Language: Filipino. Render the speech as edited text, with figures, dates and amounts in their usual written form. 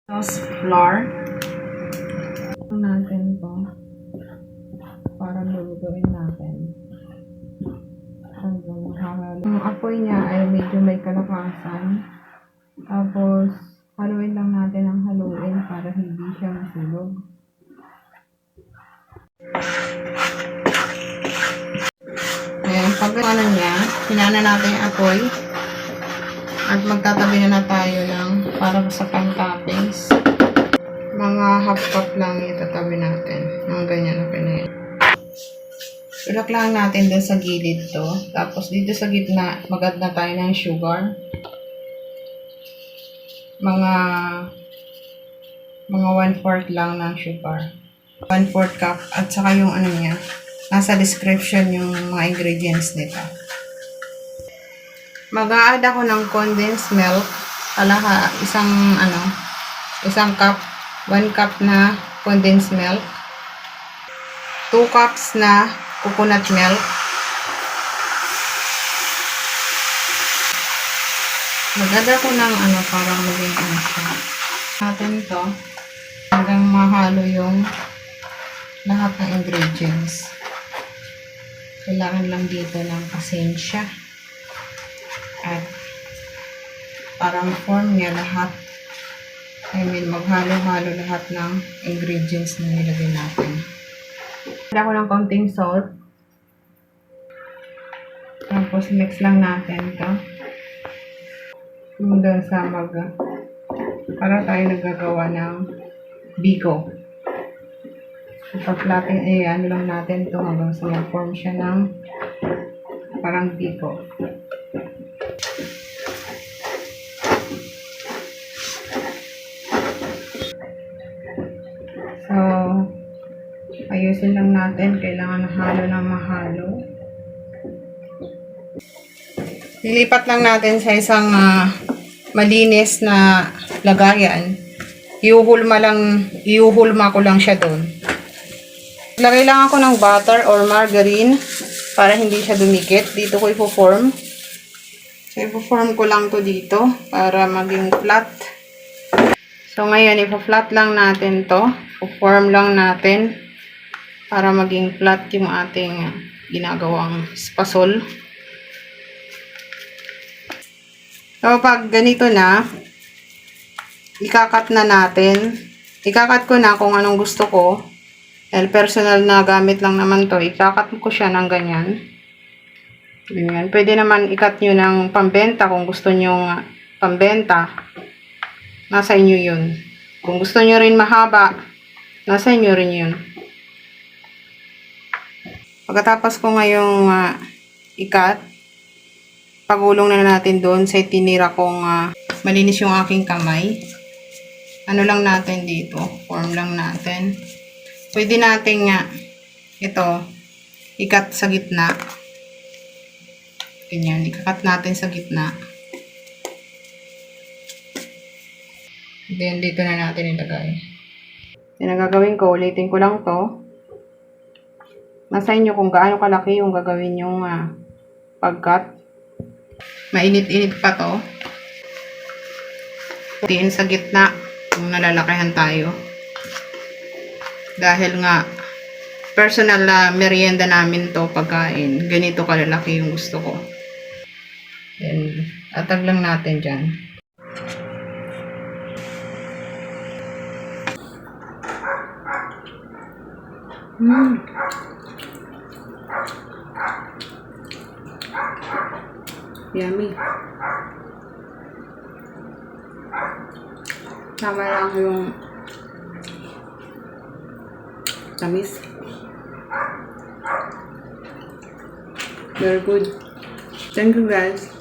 Tapos flour. Natin to para lulutuin natin. Ang apoy niya ay medyo may kalakasan. Tapos haluin lang natin ang haluin para hindi siya masulog. Ayan, pag ano niya, hinana natin yung apoy. At magtatabi na tayo ng para sa pang-toppings. Mga half cup lang itatabi natin. Mga ganyan na pinayin. Ilak lang natin dun sa gilid to. Tapos dito sa gitna, mag-add na tayo ng sugar. Mga 1/4 lang ng sugar. 1/4 cup. At saka yung ano niya, nasa description yung mga ingredients nito. Mag-a-add ako ng condensed milk. Isang cup. 1 cup na condensed milk. 2 cups na coconut milk. Mag-add ako ng parang maging siya. Natin to hanggang mahalo yung lahat ng ingredients. Kailangan lang dito ng pasensya. At para ma-form niya lahat. Maghalo-halo lahat ng ingredients na nilagay natin. Add ako ng konting salt. Tapos mix lang natin to. Doon sa para tayo naggagawa ng biko. Pag-flatten, lang natin to hanggang sa mag-form siya ng parang biko. So, ayusin lang natin. Kailangan halo ng mahalo. Lilipat lang natin sa isang malinis na lagayan. Iuhulma ko lang siya doon. Lagay lang ako ng butter or margarine para hindi siya dumikit. Dito ko ipo-form. So, ipo-form ko lang to dito para maging flat. So, ngayon, ipo-flat lang natin to. Ipo-form lang natin para maging flat yung ating ginagawang spasol. So, pag ganito na, ikakat na natin. Ikakat ko na kung anong gusto ko. Dahil personal na gamit lang naman to. Ikakat ko siya ng ganyan. Ganyan. Pwede naman ikat nyo ng pambenta kung gusto nyo pambenta. Nasa inyo yun. Kung gusto nyo rin mahaba, nasa inyo rin yun. Pagkatapos ko ngayong ikat, pagulong na natin doon sa tinira kong malinis yung aking kamay. Ano lang natin dito, form lang natin. Pwede natin ito, ikat sa gitna. Ganyan, ikakat natin sa gitna. Then, dito na natin ilagay. Yan ang gagawin ko, ulitin ko lang to. Nasa inyo kung gaano kalaki yung gagawin yung pag-cut. Mainit-init pa to. Tiin sa gitna kung nalalakihan tayo. Dahil nga, personal na merienda namin to pagkain. Ganito kalalaki yung gusto ko. Then, atag lang natin dyan. Yummy. Tama lang yung tamis. Very good. Thank you guys.